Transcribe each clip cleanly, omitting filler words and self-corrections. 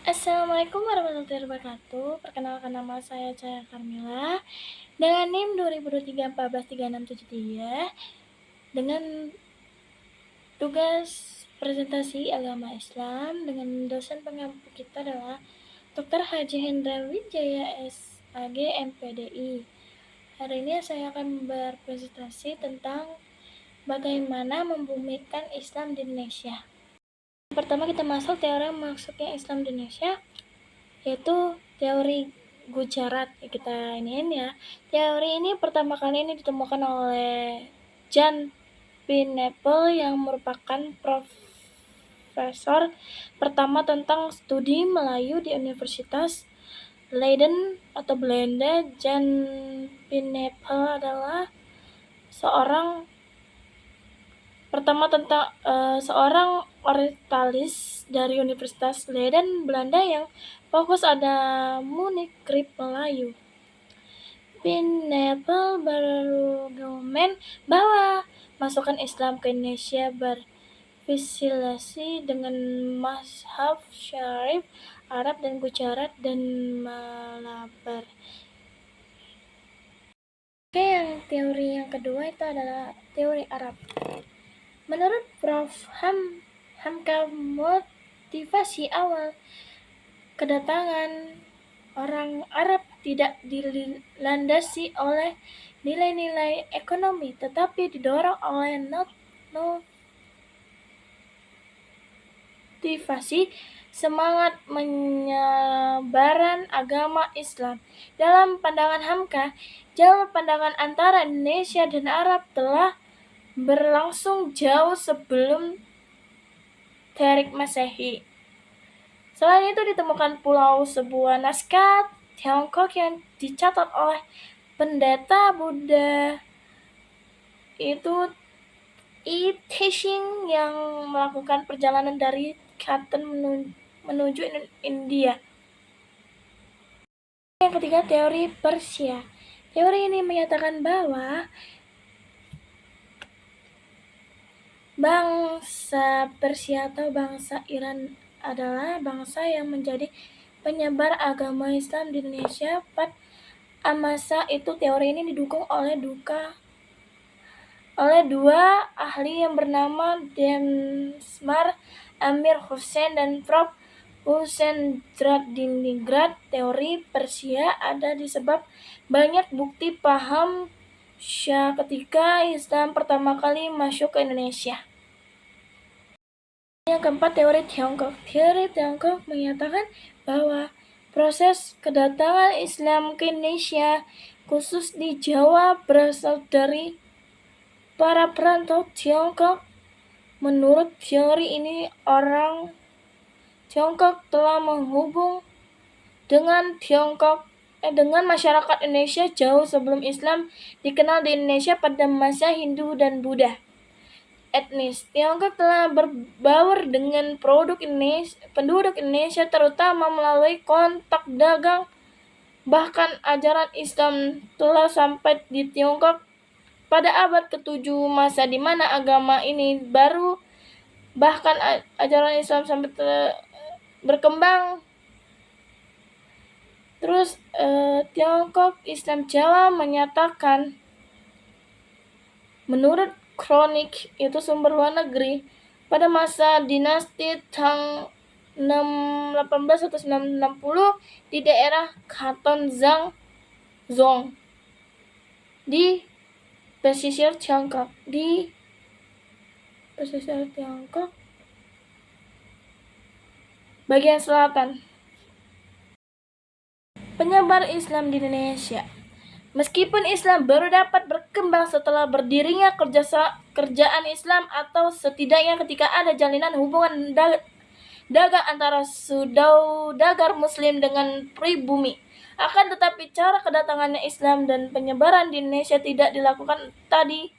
Assalamualaikum warahmatullahi wabarakatuh. Perkenalkan nama saya Cahaya Karmila dengan NIM 2023 dengan tugas presentasi agama Islam dengan dosen pengampu kita adalah Dr. Haji Hendra Wijaya SAG MPDI. Hari ini saya akan berpresentasi tentang bagaimana membumikan Islam di Indonesia. Pertama kita masuk teori masuknya Islam di Indonesia, yaitu teori Gujarat. Kita iniin ya. Teori ini pertama kali ini ditemukan oleh John Pineapple yang merupakan profesor pertama tentang studi Melayu di Universitas Leiden atau Belanda. John Pineapple adalah seorang orientalis dari Universitas Leiden Belanda yang fokus ada manuskrip Melayu. Pineapple berargumen bahwa masukan Islam ke Indonesia berafiliasi dengan mazhab Syarif Arab dan Gujarat dan Malabar. Yang teori yang kedua itu adalah teori Arab. Menurut Prof. Hamka, motivasi awal kedatangan orang Arab tidak dilandasi oleh nilai-nilai ekonomi, tetapi didorong oleh motivasi semangat penyebaran agama Islam. Dalam pandangan Hamka, jalur pandangan antara Indonesia dan Arab telah berlangsung jauh sebelum Tarik Masehi. Selain itu ditemukan pulau sebuah naskah Tiongkok yang dicatat oleh pendeta Buddha itu Teshing yang melakukan perjalanan dari Canton menuju India. Yang ketiga, teori Persia. Teori ini menyatakan bahwa bangsa Persia atau bangsa Iran adalah bangsa yang menjadi penyebar agama Islam di Indonesia. Pada masa itu teori ini didukung oleh dua ahli yang bernama Demsmar Amir Hussein dan Prof. Hussein Dradiningrat. Teori Persia ada disebab banyak bukti paham Syah ketika Islam pertama kali masuk ke Indonesia. Yang keempat, teori Tiongkok. Teori Tiongkok menyatakan bahwa proses kedatangan Islam ke Indonesia, khusus di Jawa, berasal dari para perantau Tiongkok. Menurut teori ini, orang Tiongkok telah menghubung dengan masyarakat Indonesia jauh sebelum Islam dikenal di Indonesia pada masa Hindu dan Buddha. Etnis Tiongkok telah berbaur dengan penduduk Indonesia terutama melalui kontak dagang. Bahkan ajaran Islam telah sampai di Tiongkok pada abad ke-7 masa di mana agama ini baru. Bahkan ajaran Islam sampai berkembang. Terus Tiongkok Islam Jawa menyatakan, menurut kronik itu sumber luar negeri, pada masa dinasti Tang 1860 di daerah Canton Zhong di pesisir Tiongkok bagian selatan. Penyebar Islam di Indonesia. Meskipun Islam baru dapat berkembang setelah berdirinya kerajaan Islam atau setidaknya ketika ada jalinan hubungan dagang antara saudagar Muslim dengan pribumi. Akan tetapi cara kedatangannya Islam dan penyebaran di Indonesia tidak dilakukan dari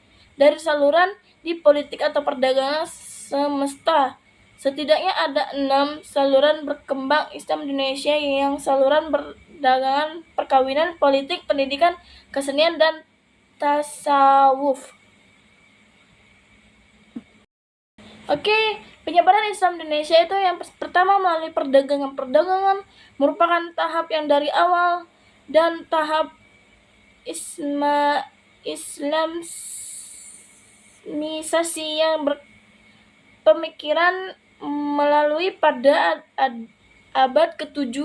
saluran di politik atau perdagangan semesta. Setidaknya ada 6 saluran berkembang Islam di Indonesia, yang saluran perdagangan, perkawinan, politik, pendidikan, kesenian, dan tasawuf. Oke, penyebaran Islam di Indonesia itu yang pertama melalui perdagangan merupakan tahap yang dari awal dan tahap Islamisasi yang berpemikiran melalui pada abad ke-7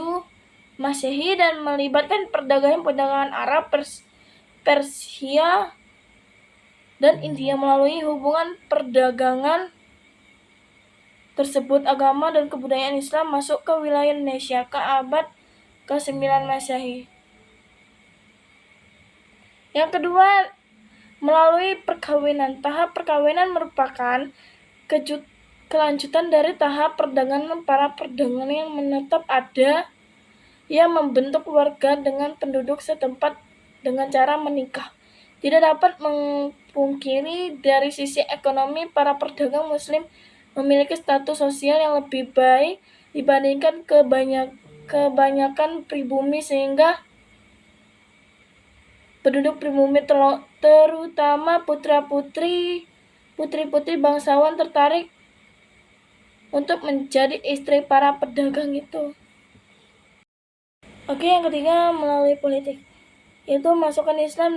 Masehi dan melibatkan perdagangan Arab, Persia, dan India. Melalui hubungan perdagangan tersebut, agama dan kebudayaan Islam masuk ke wilayah Indonesia ke abad ke-9 Masehi. Yang kedua, melalui perkawinan. Tahap perkawinan merupakan kelanjutan dari tahap perdagangan. Para pedagang yang menetap ada yang membentuk warga dengan penduduk setempat dengan cara menikah. Tidak dapat mempungkiri dari sisi ekonomi para pedagang Muslim memiliki status sosial yang lebih baik dibandingkan kebanyakan pribumi, sehingga penduduk pribumi terutama putri-putri bangsawan tertarik untuk menjadi istri para pedagang itu. Oke, yang ketiga melalui politik, yaitu masukan Islam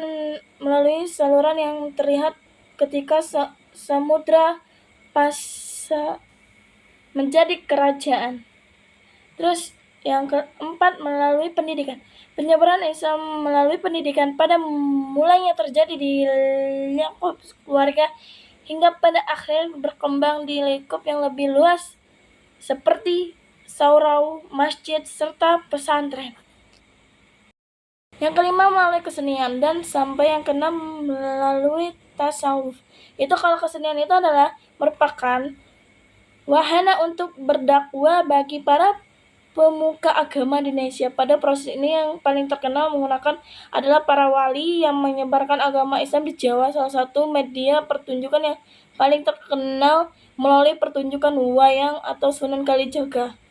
melalui saluran yang terlihat ketika Samudra Pasha menjadi kerajaan. Terus yang keempat melalui pendidikan. Penyebaran Islam melalui pendidikan pada mulanya terjadi di lingkup keluarga hingga pada akhirnya berkembang di lingkup yang lebih luas seperti surau, masjid, serta pesantren. Yang kelima melalui kesenian, dan sampai yang keenam melalui tasawuf. Itu kalau kesenian itu adalah merupakan wahana untuk berdakwah bagi para pemuka agama di Indonesia. Pada proses ini yang paling terkenal menggunakan adalah para wali yang menyebarkan agama Islam di Jawa. Salah satu media pertunjukan yang paling terkenal melalui pertunjukan wayang atau Sunan Kalijaga.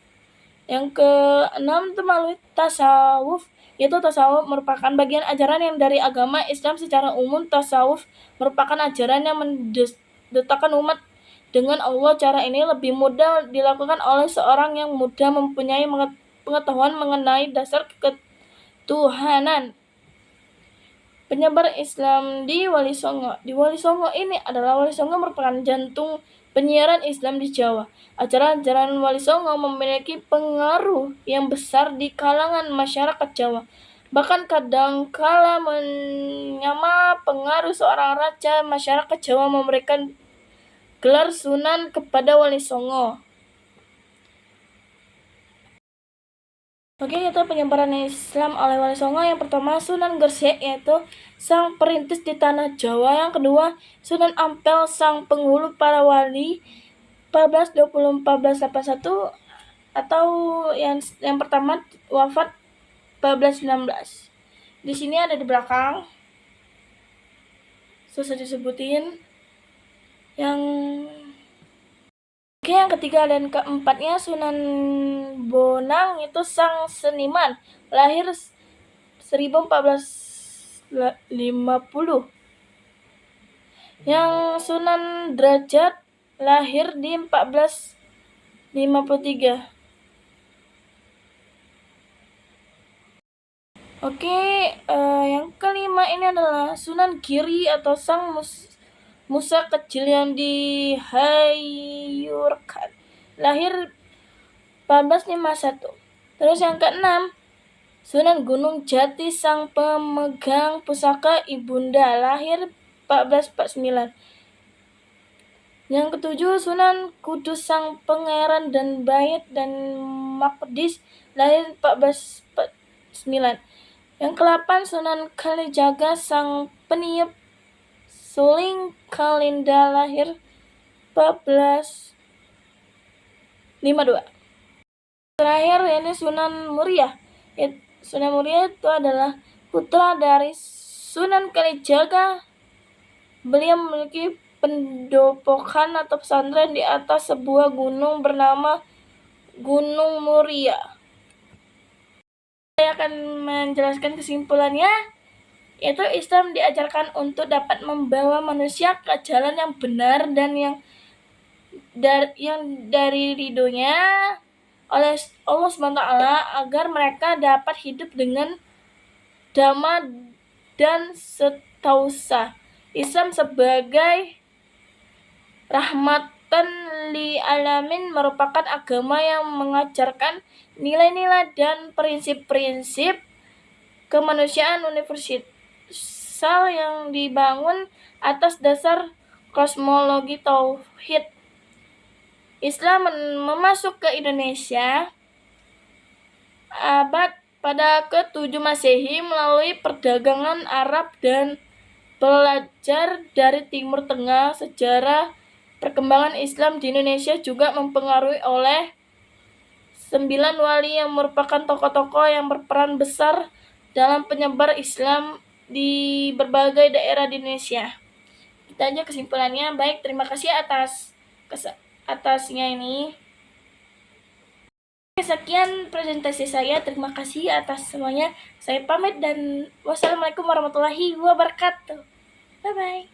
Yang keenam itu melalui tasawuf, yaitu tasawuf merupakan bagian ajaran yang dari agama Islam secara umum. Tasawuf merupakan ajaran yang mendekatkan umat dengan Allah. Cara ini lebih mudah dilakukan oleh seorang yang mudah mempunyai pengetahuan mengenai dasar ketuhanan. Penyebar Islam di Wali Songo. Di Wali Songo ini adalah Wali Songo merupakan jantung penyiaran Islam di Jawa. Ajaran-ajaran Wali Songo memiliki pengaruh yang besar di kalangan masyarakat Jawa. Bahkan kadangkala menyama pengaruh seorang raja, masyarakat Jawa memberikan gelar Sunan kepada Wali Songo. Oke, itu penyebaran Islam oleh Wali Songo. Yang pertama Sunan Gresik, yaitu sang perintis di tanah Jawa. Yang kedua Sunan Ampel, sang penghulu para wali 1420-1481, atau yang pertama wafat 1419. Di sini ada di belakang, susah disebutin. Yang ketiga dan keempatnya Sunan Bonang, itu sang seniman, lahir 1450. Yang Sunan Derajat lahir di 1453. Oke, yang kelima ini adalah Sunan Giri atau sang Musa kecil yang dihayurkan, lahir 1451. Terus yang keenam Sunan Gunung Jati, sang pemegang pusaka Ibunda, lahir 1449. Yang ketujuh Sunan Kudus, sang pangeran dan Bait dan Maqdis, lahir 1449. Yang ke-8 Sunan Kalijaga, sang peniup Suling Kalinda, lahir 1452. Terakhir ini Sunan Muria. Sunan Muria itu adalah putra dari Sunan Kalijaga. Beliau memiliki pendopokan atau pesantren di atas sebuah gunung bernama Gunung Muria. Saya akan menjelaskan kesimpulannya, yaitu Islam diajarkan untuk dapat membawa manusia ke jalan yang benar dan yang dari ridhonya oleh Allah SWT agar mereka dapat hidup dengan damai dan setausah. Islam sebagai rahmatan lil alamin merupakan agama yang mengajarkan nilai-nilai dan prinsip-prinsip kemanusiaan universal yang dibangun atas dasar kosmologi tauhid. Islam masuk ke Indonesia pada ke-7 Masehi melalui perdagangan Arab dan belajar dari Timur Tengah. Sejarah perkembangan Islam di Indonesia juga mempengaruhi oleh 9 wali yang merupakan tokoh-tokoh yang berperan besar dalam penyebar Islam di berbagai daerah di Indonesia. Kita aja kesimpulannya. Baik, terima kasih atasnya ini. Sekian presentasi saya. Terima kasih atas semuanya. Saya pamit dan wassalamualaikum warahmatullahi wabarakatuh. Bye-bye.